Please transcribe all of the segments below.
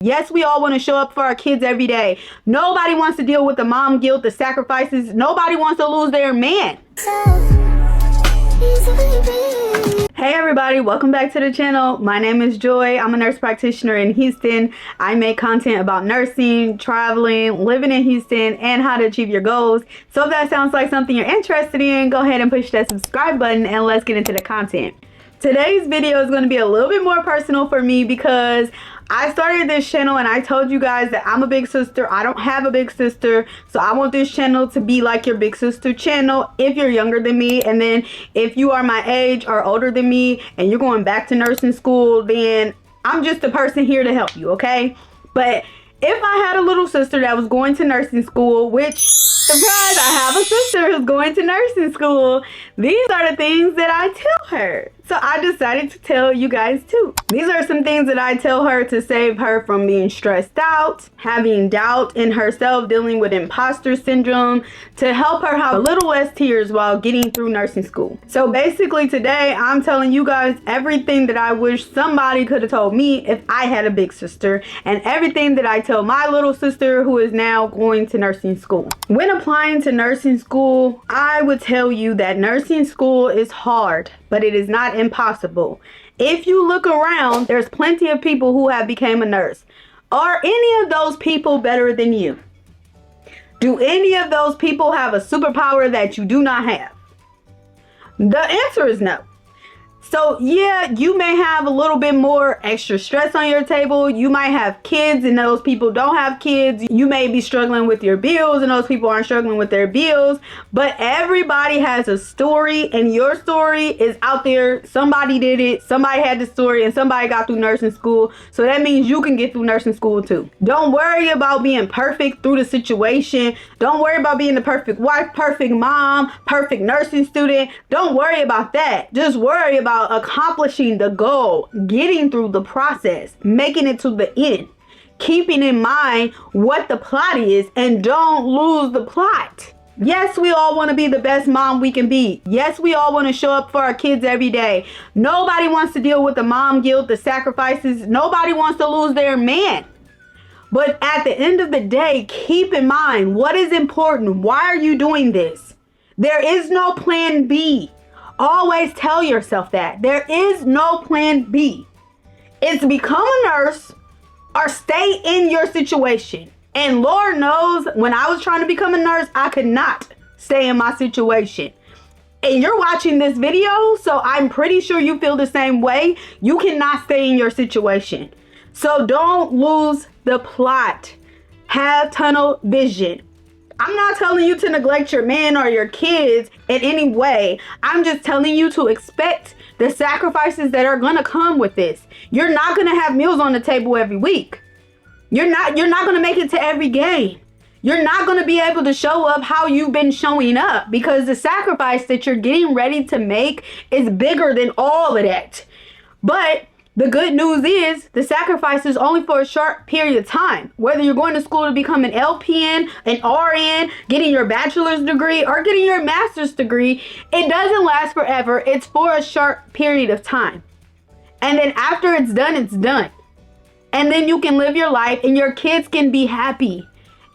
Yes, we all want to show up for our kids every day. Nobody wants to deal with the mom guilt, the sacrifices. Nobody wants to lose their man. Hey everybody, welcome back to the channel. My name is Joy. I'm a nurse practitioner in Houston. I make content about nursing, traveling, living in Houston, and how to achieve your goals. So if that sounds like something you're interested in, go ahead and push that subscribe button and let's get into the content. Today's video is going to be a little bit more personal for me because I started this channel and I told you guys that I'm a big sister. I don't have a big sister, so I want this channel to be like your big sister channel if you're younger than me. And then if you are my age or older than me and you're going back to nursing school, then I'm just a person here to help you, okay? But if I had a little sister that was going to nursing school, which, surprise, I have a sister who's going to nursing school, these are the things that I tell her. So I decided to tell you guys too. These are some things that I tell her to save her from being stressed out, having doubt in herself, dealing with imposter syndrome, to help her have a little less tears while getting through nursing school. So basically today I'm telling you guys everything that I wish somebody could have told me if I had a big sister, and everything that I tell my little sister who is now going to nursing school. When applying to nursing school, I would tell you that nursing school is hard, but it is not impossible. If you look around, there's plenty of people who have become a nurse. Are any of those people better than you? Do any of those people have a superpower that you do not have? The answer is no. So yeah, you may have a little bit more extra stress on your table. You might have kids and those people don't have kids. You may be struggling with your bills and those people aren't struggling with their bills. But everybody has a story, and your story is out there. Somebody did it. Somebody had the story and somebody got through nursing school. So that means you can get through nursing school too. Don't worry about being perfect through the situation. Don't worry about being the perfect wife, perfect mom, perfect nursing student. Don't worry about that. Just worry about accomplishing the goal, getting through the process, making it to the end, keeping in mind what the plot is, and don't lose the plot. Yes, we all want to be the best mom we can be. Yes, we all want to show up for our kids every day. Nobody wants to deal with the mom guilt, the sacrifices. Nobody wants to lose their man. But at the end of the day, keep in mind what is important. Why are you doing this? There is no plan B. Always tell yourself that. There is no plan B. It's become a nurse or stay in your situation. And Lord knows, when I was trying to become a nurse, I could not stay in my situation. And you're watching this video, so I'm pretty sure you feel the same way. You cannot stay in your situation. So don't lose the plot. Have tunnel vision. I'm not telling you to neglect your man or your kids in any way. I'm just telling you to expect the sacrifices that are gonna come with this. You're not gonna have meals on the table every week. You're not gonna make it to every game. You're not gonna be able to show up how you've been showing up, because the sacrifice that you're getting ready to make is bigger than all of that. But the good news is the sacrifice is only for a short period of time. Whether you're going to school to become an LPN, an RN, getting your bachelor's degree, or getting your master's degree, it doesn't last forever. It's for a short period of time. And then after it's done, it's done. And then you can live your life and your kids can be happy.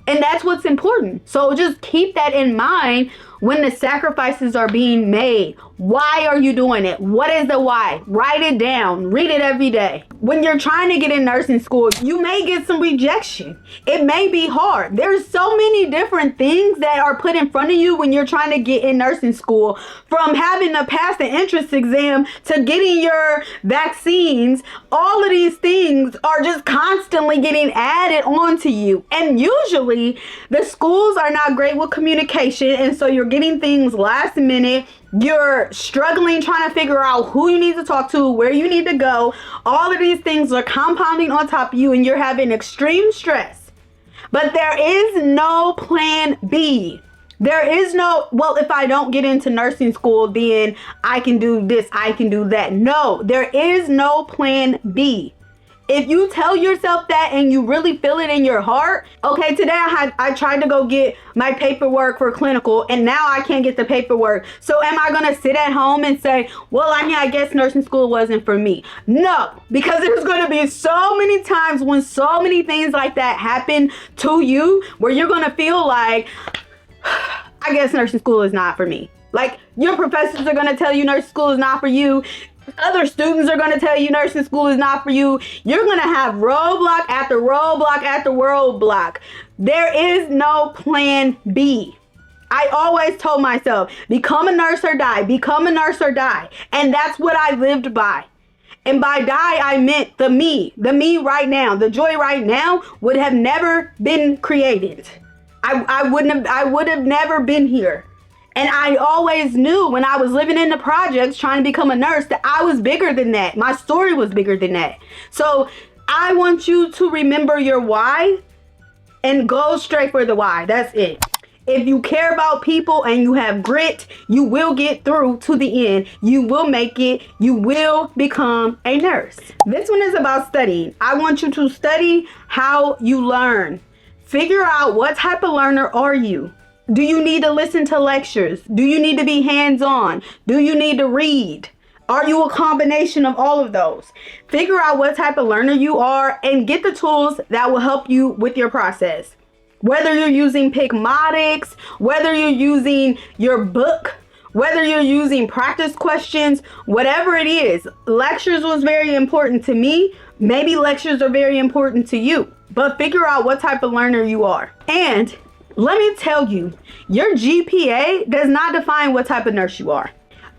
And that's what's important. So just keep that in mind when the sacrifices are being made. Why are you doing it? What is the why? Write it down. Read it every day. When you're trying to get in nursing school, you may get some rejection. It may be hard. There's so many different things that are put in front of you when you're trying to get in nursing school. From having to pass the entrance exam to getting your vaccines, all of these things are just constantly getting added onto you. And usually the schools are not great with communication, and so you're getting things last minute. You're struggling trying to figure out who you need to talk to, where you need to go. All of these things are compounding on top of you and you're having extreme stress. But there is no plan B. There is no, well, if I don't get into nursing school, then I can do this, I can do that. No, there is no plan B. If you tell yourself that and you really feel it in your heart, okay, today I tried to go get my paperwork for clinical and now I can't get the paperwork. So am I going to sit at home and say, well, I mean, I guess nursing school wasn't for me? No, because there's going to be so many times when so many things like that happen to you where you're going to feel like, I guess nursing school is not for me. Like, your professors are going to tell you nursing school is not for you. Other students are going to tell you nursing school is not for you. You're going to have roadblock after roadblock after roadblock. There is no plan B. I always told myself, become a nurse or die, become a nurse or die. And that's what I lived by. And by die, I meant the me right now, the Joy right now would have never been created. I would have never been here. And I always knew when I was living in the projects trying to become a nurse that I was bigger than that. My story was bigger than that. So I want you to remember your why and go straight for the why. That's it. If you care about people and you have grit, you will get through to the end. You will make it. You will become a nurse. This one is about studying. I want you to study how you learn. Figure out what type of learner are you. Do you need to listen to lectures? Do you need to be hands-on? Do you need to read? Are you a combination of all of those? Figure out what type of learner you are and get the tools that will help you with your process. Whether you're using Picmatics, whether you're using your book, whether you're using practice questions, whatever it is, lectures was very important to me. Maybe lectures are very important to you, but figure out what type of learner you are. And let me tell you, your GPA does not define what type of nurse you are.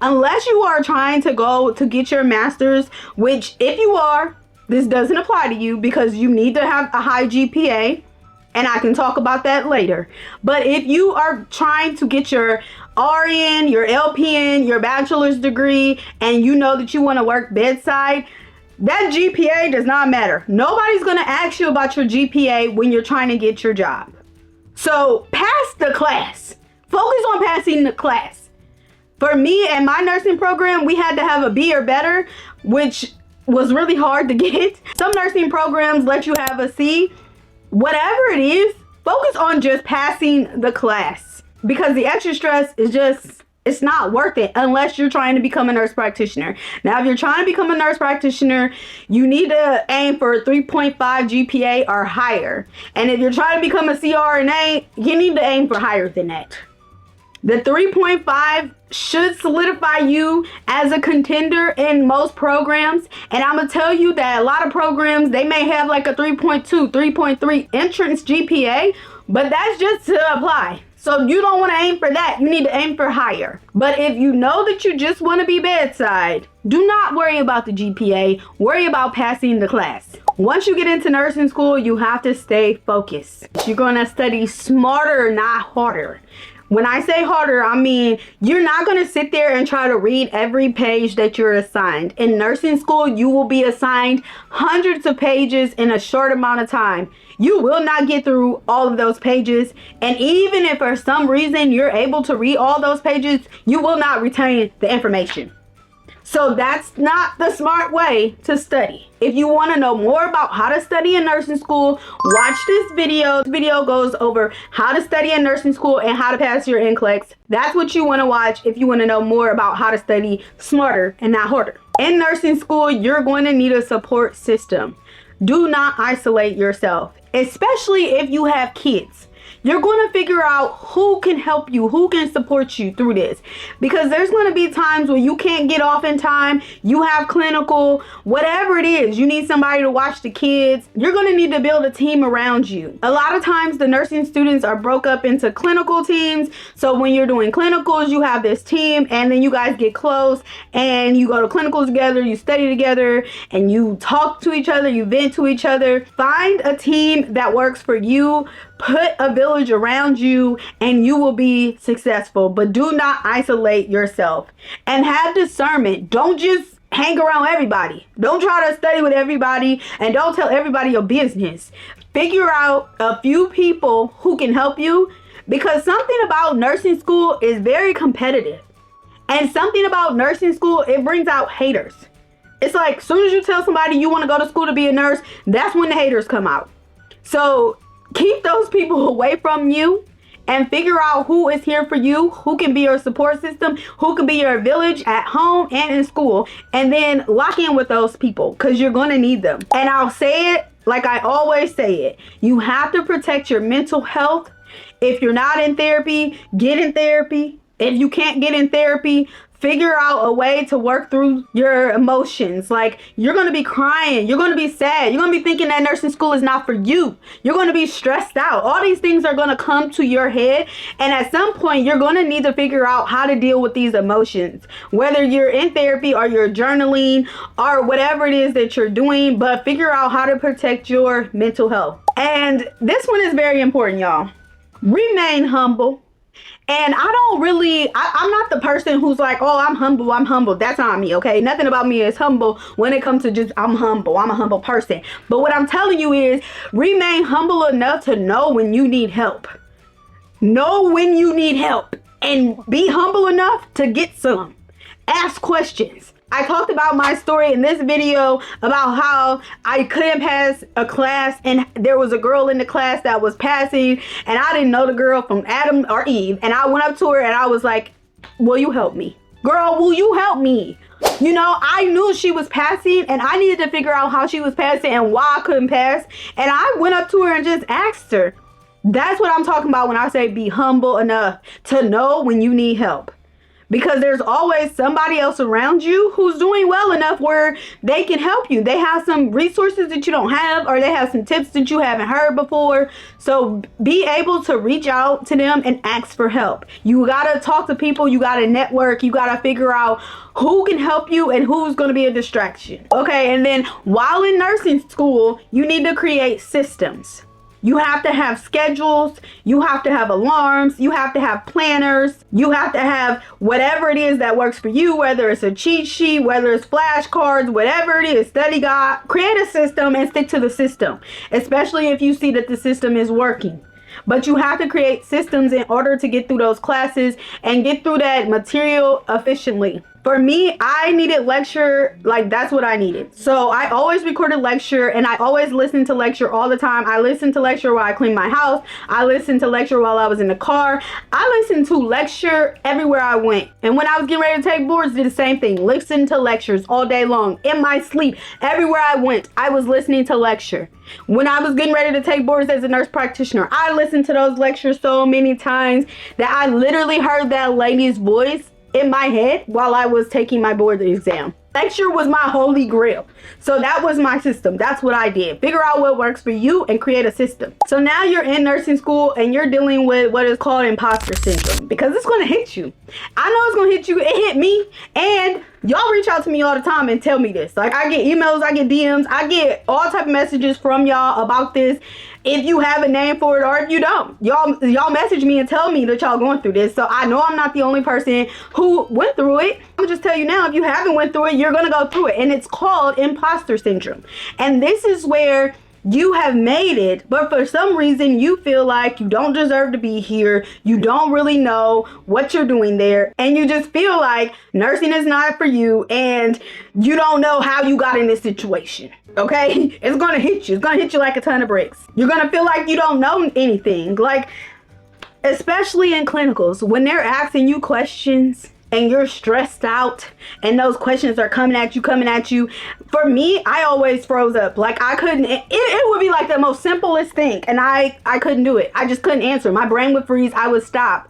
Unless you are trying to go to get your master's, which if you are, this doesn't apply to you because you need to have a high GPA, and I can talk about that later. But if you are trying to get your RN, your LPN, your bachelor's degree, and you know that you want to work bedside, that GPA does not matter. Nobody's going to ask you about your GPA when you're trying to get your job. So pass the class. Focus on passing the class. For me and my nursing program, we had to have a B or better, which was really hard to get. Some nursing programs let you have a C. Whatever it is, focus on just passing the class because the extra stress is just, it's not worth it unless you're trying to become a nurse practitioner. Now, if you're trying to become a nurse practitioner, you need to aim for 3.5 GPA or higher. And if you're trying to become a CRNA, you need to aim for higher than that. The 3.5 should solidify you as a contender in most programs. And I'm going to tell you that a lot of programs, they may have like a 3.2, 3.3 entrance GPA, but that's just to apply. So you don't want to aim for that. You need to aim for higher. But if you know that you just want to be bedside, do not worry about the GPA. Worry about passing the class. Once you get into nursing school, you have to stay focused. You're going to study smarter, not harder. When I say harder, I mean you're not going to sit there and try to read every page that you're assigned. In nursing school, you will be assigned hundreds of pages in a short amount of time. You will not get through all of those pages. And even if for some reason you're able to read all those pages, you will not retain the information. So that's not the smart way to study. If you want to know more about how to study in nursing school, watch this video. This video goes over how to study in nursing school and how to pass your NCLEX. That's what you want to watch if you want to know more about how to study smarter and not harder. In nursing school, you're going to need a support system. Do not isolate yourself, especially if you have kids. You're going to figure out who can help you, who can support you through this. Because there's going to be times where you can't get off in time, you have clinical, whatever it is, you need somebody to watch the kids. You're going to need to build a team around you. A lot of times the nursing students are broke up into clinical teams. So when you're doing clinicals, you have this team and then you guys get close and you go to clinicals together, you study together and you talk to each other, you vent to each other. Find a team that works for you. Put a village around you and you will be successful, but do not isolate yourself and have discernment. Don't just hang around everybody. Don't try to study with everybody and don't tell everybody your business. Figure out a few people who can help you because something about nursing school is very competitive and something about nursing school, it brings out haters. It's like, as soon as you tell somebody you want to go to school to be a nurse, that's when the haters come out. So keep those people away from you and figure out who is here for you, who can be your support system, who can be your village at home and in school, and then lock in with those people because you're going to need them. And I'll say it like I always say it. You have to protect your mental health. If you're not in therapy, get in therapy. If you can't get in therapy, figure out a way to work through your emotions. Like, you're going to be crying. You're going to be sad. You're going to be thinking that nursing school is not for you. You're going to be stressed out. All these things are going to come to your head. And at some point, you're going to need to figure out how to deal with these emotions, whether you're in therapy or you're journaling or whatever it is that you're doing, but figure out how to protect your mental health. And this one is very important, y'all. Remain humble. And I'm not the person who's like, oh, I'm humble. That's not me, okay? Nothing about me is humble when it comes to just, I'm humble. I'm a humble person. But what I'm telling you is remain humble enough to know when you need help. Know when you need help and be humble enough to get some. Ask questions. I talked about my story in this video about how I couldn't pass a class and there was a girl in the class that was passing and I didn't know the girl from Adam or Eve, and I went up to her and I was like, will you help me? Girl, will you help me? You know, I knew she was passing and I needed to figure out how she was passing and why I couldn't pass, and I went up to her and just asked her. That's what I'm talking about when I say be humble enough to know when you need help. Because there's always somebody else around you who's doing well enough where they can help you. They have some resources that you don't have, or they have some tips that you haven't heard before. So be able to reach out to them and ask for help. You gotta talk to people, you gotta network, you gotta figure out who can help you and who's gonna be a distraction. Okay, and then while in nursing school, you need to create systems. You have to have schedules, you have to have alarms, you have to have planners, you have to have whatever it is that works for you, whether it's a cheat sheet, whether it's flashcards, whatever it is, study guide. Create a system and stick to the system, especially if you see that the system is working. But you have to create systems in order to get through those classes and get through that material efficiently. For me, I needed lecture, like that's what I needed. So I always recorded lecture and I always listened to lecture all the time. I listened to lecture while I cleaned my house. I listened to lecture while I was in the car. I listened to lecture everywhere I went. And when I was getting ready to take boards, did the same thing. Listened to lectures all day long, in my sleep. Everywhere I went, I was listening to lecture. When I was getting ready to take boards as a nurse practitioner, I listened to those lectures so many times that I literally heard that lady's voice in my head while I was taking my board exam. Lecture was my holy grail. So that was my system. That's what I did. Figure out what works for you and create a system. So now you're in nursing school and you're dealing with what is called imposter syndrome, because it's going to hit you. I know it's going to hit you. It hit me. And y'all reach out to me all the time and tell me this. Like, I get emails, I get DMs, I get all type of messages from y'all about this. If you have a name for it or if you don't, y'all message me and tell me that y'all going through this. So I know I'm not the only person who went through it. I'm just tell you now, if you haven't went through it, you're going to go through it. And it's called imposter syndrome. And this is where you have made it, but for some reason you feel like you don't deserve to be here. You don't really know what you're doing there. And you just feel like nursing is not for you and you don't know how you got in this situation. Okay? It's going to hit you. It's going to hit you like a ton of bricks. You're going to feel like you don't know anything. Like, especially in clinicals, when they're asking you questions and you're stressed out and those questions are coming at you. For me, I always froze up. Like, I couldn't, it would be like the most simplest thing. And I couldn't do it. I just couldn't answer. My brain would freeze. I would stop.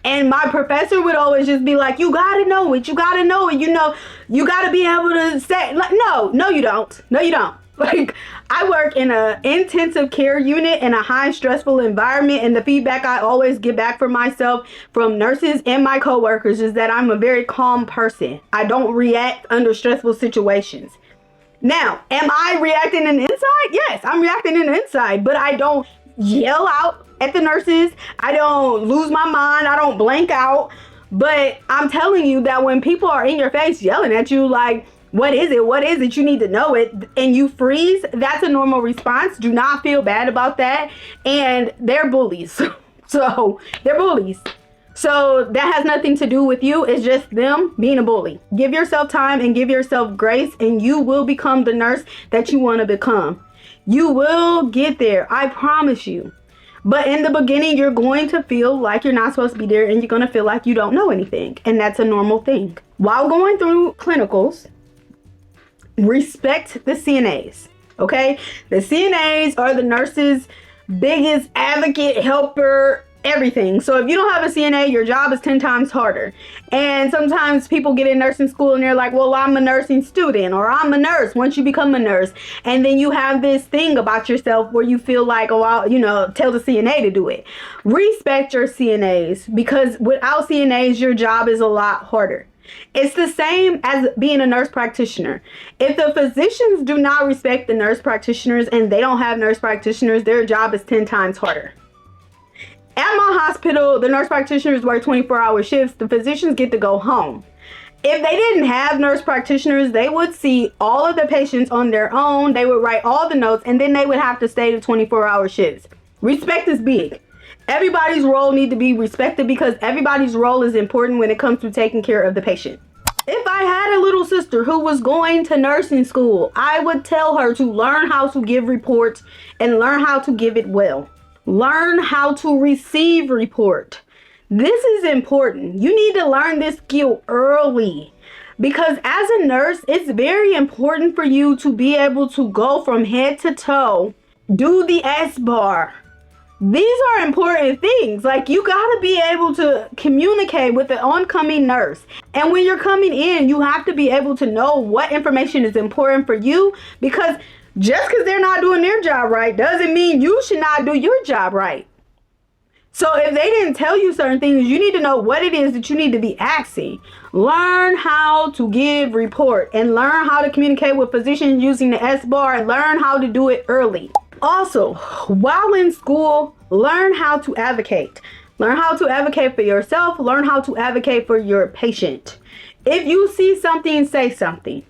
And my professor would always just be like, you got to know it. You got to know it. You know, you got to be able to say, like, no, you don't. No, you don't. Like, I work in a intensive care unit in a high stressful environment, and the feedback I always get back from myself from nurses and my coworkers is that I'm a very calm person. I don't react under stressful situations. Now, am I reacting in the inside? Yes, I'm reacting in the inside, but I don't yell out at the nurses. I don't lose my mind. I don't blank out. But I'm telling you that when people are in your face yelling at you like, what is it? What is it? You need to know it. And you freeze. That's a normal response. Do not feel bad about that. And they're bullies. So they're bullies. So that has nothing to do with you. It's just them being a bully. Give yourself time and give yourself grace, and you will become the nurse that you want to become. You will get there. I promise you. But in the beginning, you're going to feel like you're not supposed to be there, and you're going to feel like you don't know anything. And that's a normal thing. While going through clinicals, respect the CNAs. Okay? The CNAs are the nurses' biggest advocate, helper, everything. So if you don't have a CNA, your job is 10 times harder. And sometimes people get in nursing school and they're like, well, I'm a nursing student, or I'm a nurse once you become a nurse. And then you have this thing about yourself where you feel like, oh, I'll, tell the CNA to do it. Respect your CNAs, because without CNAs, your job is a lot harder. It's the same as being a nurse practitioner. If the physicians do not respect the nurse practitioners and they don't have nurse practitioners, their job is 10 times harder. At my hospital, the nurse practitioners work 24-hour shifts. The physicians get to go home. If they didn't have nurse practitioners, they would see all of the patients on their own. They would write all the notes, and then they would have to stay to 24-hour shifts. Respect is big. Everybody's role needs to be respected, because everybody's role is important when it comes to taking care of the patient. If I had a little sister who was going to nursing school, I would tell her to learn how to give reports and learn how to give it well. Learn how to receive report. This is important. You need to learn this skill early, because as a nurse, it's very important for you to be able to go from head to toe, do the S-bar. These are important things. Like, you got to be able to communicate with the oncoming nurse. And when you're coming in, you have to be able to know what information is important for you, because just because they're not doing their job right doesn't mean you should not do your job right. So if they didn't tell you certain things, you need to know what it is that you need to be asking. Learn how to give report and learn how to communicate with physicians using the S-bar, and learn how to do it early. Also, while in school, learn how to advocate. Learn how to advocate for yourself. Learn how to advocate for your patient. If you see something, say something.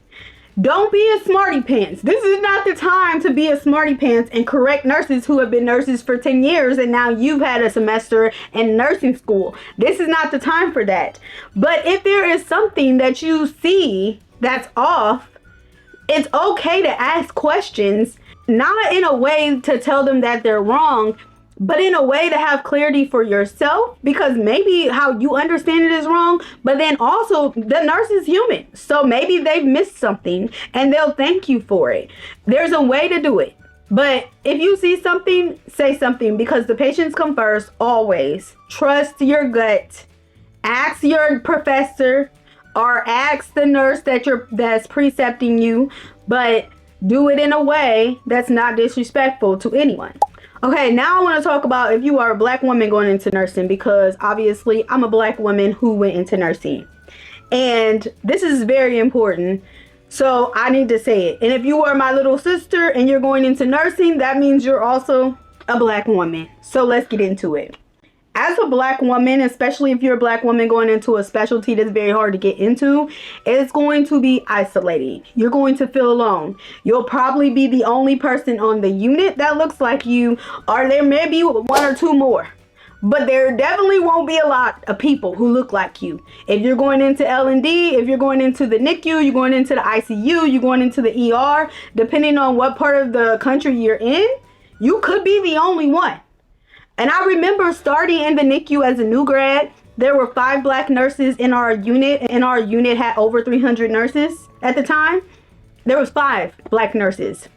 Don't be a smarty pants. This is not the time to be a smarty pants and correct nurses who have been nurses for 10 years and now you've had a semester in nursing school. This is not the time for that. But if there is something that you see that's off, it's okay to ask questions, not in a way to tell them that they're wrong, but in a way to have clarity for yourself, because maybe how you understand it is wrong, but then also the nurse is human. So maybe they've missed something and they'll thank you for it. There's a way to do it. But if you see something, say something, because the patients come first, always. Trust your gut. Ask your professor or ask the nurse that's precepting you, but do it in a way that's not disrespectful to anyone. Okay, now I want to talk about if you are a black woman going into nursing, because obviously I'm a black woman who went into nursing. And this is very important, so I need to say it. And if you are my little sister and you're going into nursing, that means you're also a black woman. So let's get into it. As a black woman, especially if you're a black woman going into a specialty that's very hard to get into, it's going to be isolating. You're going to feel alone. You'll probably be the only person on the unit that looks like you, or there may be one or two more. But there definitely won't be a lot of people who look like you. If you're going into L&D, if you're going into the NICU, you're going into the ICU, you're going into the ER, depending on what part of the country you're in, you could be the only one. And I remember starting in the NICU as a new grad. There were 5 black nurses in our unit, and our unit had over 300 nurses at the time. There was 5 black nurses.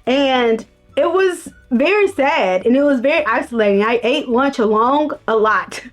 And it was very sad, and it was very isolating. I ate lunch alone a lot.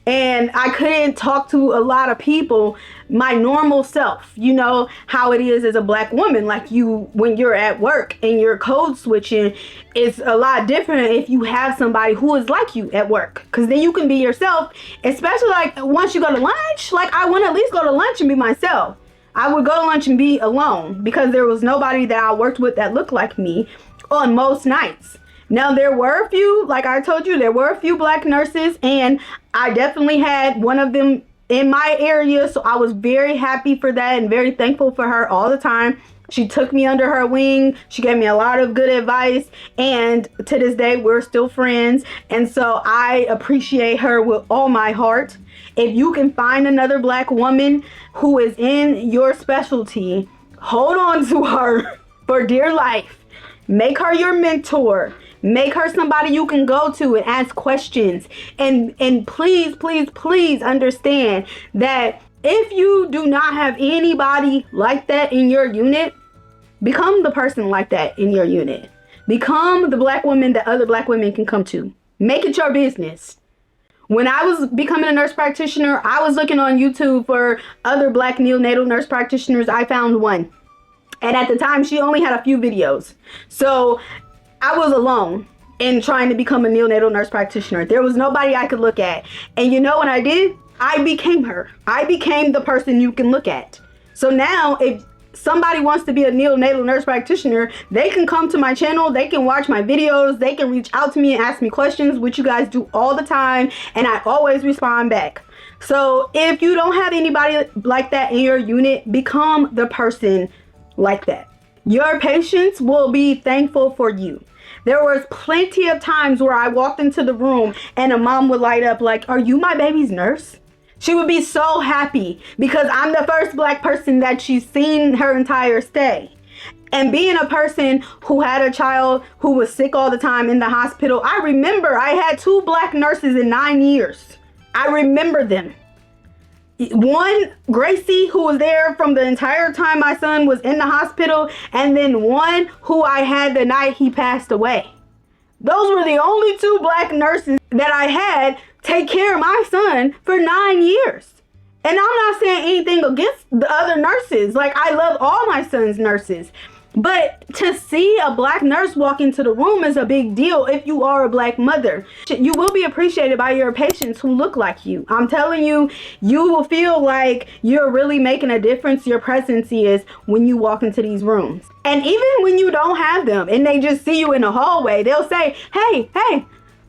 And I couldn't talk to a lot of people, my normal self. You know how it is as a black woman, like when you're at work and you're code switching, it's a lot different if you have somebody who is like you at work, because then you can be yourself, especially like once you go to lunch. Like, I want to at least go to lunch and be myself. I would go to lunch and be alone, because there was nobody that I worked with that looked like me on most nights. Now, there were a few, like I told you, there were a few black nurses, and I definitely had one of them in my area. So I was very happy for that and very thankful for her all the time. She took me under her wing. She gave me a lot of good advice, and to this day we're still friends. And so I appreciate her with all my heart. If you can find another Black woman who is in your specialty, hold on to her for dear life. Make her your mentor. Make her somebody you can go to and ask questions. And please, please, please understand that if you do not have anybody like that in your unit, become the person like that in your unit. Become the Black woman that other Black women can come to. Make it your business. When I was becoming a nurse practitioner, I was looking on YouTube for other Black neonatal nurse practitioners. I found one. And at the time, she only had a few videos. So I was alone in trying to become a neonatal nurse practitioner. There was nobody I could look at. And you know what I did? I became her. I became the person you can look at. So now if somebody wants to be a neonatal nurse practitioner, they can come to my channel, they can watch my videos, they can reach out to me and ask me questions, which you guys do all the time, and I always respond back. So if you don't have anybody like that in your unit, become the person like that. Your patients will be thankful for you. There was plenty of times where I walked into the room and a mom would light up like, "Are you my baby's nurse?" She would be so happy because I'm the first Black person that she's seen her entire stay. And being a person who had a child who was sick all the time in the hospital, I remember I had 2 Black nurses in 9 years. I remember them. One, Gracie, who was there from the entire time my son was in the hospital, and then one who I had the night he passed away. Those were the only 2 Black nurses that I had take care of my son for 9 years. And I'm not saying anything against the other nurses. Like, I love all my son's nurses. But to see a Black nurse walk into the room is a big deal if you are a Black mother. You will be appreciated by your patients who look like you. I'm telling you, you will feel like you're really making a difference. Your presence is when you walk into these rooms. And even when you don't have them and they just see you in the hallway, they'll say, hey,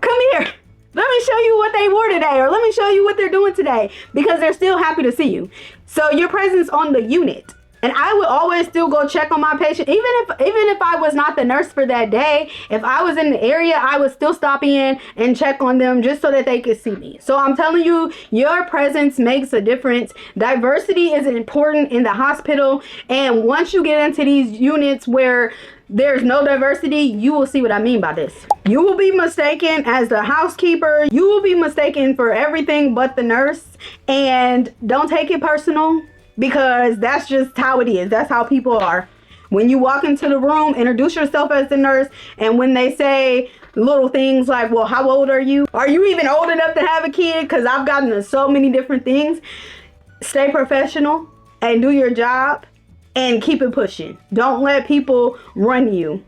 come here. Let me show you what they wore today, or let me show you what they're doing today, because they're still happy to see you. So your presence on the unit. And I would always still go check on my patient, even if I was not the nurse for that day. If I was in the area, I would still stop in and check on them just so that they could see me. So I'm telling you, your presence makes a difference. Diversity is important in the hospital, and once you get into these units where there's no diversity, you will see what I mean by this. You will be mistaken as the housekeeper. You will be mistaken for everything but the nurse. And don't take it personal, because that's just how it is. That's how people are. When you walk into the room, introduce yourself as the nurse. And when they say little things like, well, how old are you? Are you even old enough to have a kid? Because I've gotten to so many different things. Stay professional and do your job. And keep it pushing. Don't let people run you.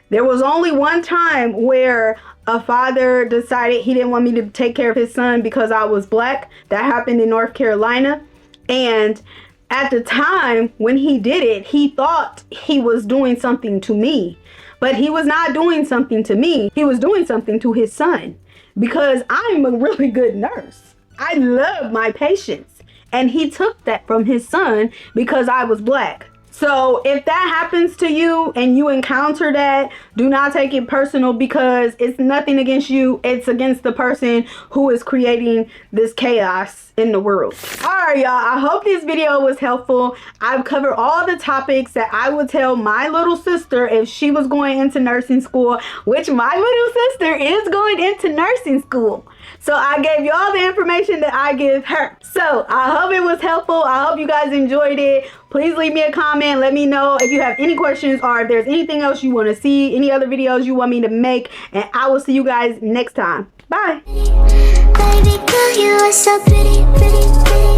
There was only one time where a father decided he didn't want me to take care of his son because I was Black. That happened in North Carolina. And at the time when he did it, he thought he was doing something to me. But he was not doing something to me. He was doing something to his son, because I'm a really good nurse. I love my patients. And he took that from his son because I was Black. So if that happens to you and you encounter that, do not take it personal, because it's nothing against you. It's against the person who is creating this chaos in the world. All right, y'all. I hope this video was helpful. I've covered all the topics that I would tell my little sister if she was going into nursing school, which my little sister is going into nursing school. So I gave you all the information that I give her. So I hope it was helpful. I hope you guys enjoyed it. Please leave me a comment. Let me know if you have any questions, or if there's anything else you want to see, any other videos you want me to make. And I will see you guys next time. Bye. Baby girl, you are so pretty, pretty, pretty.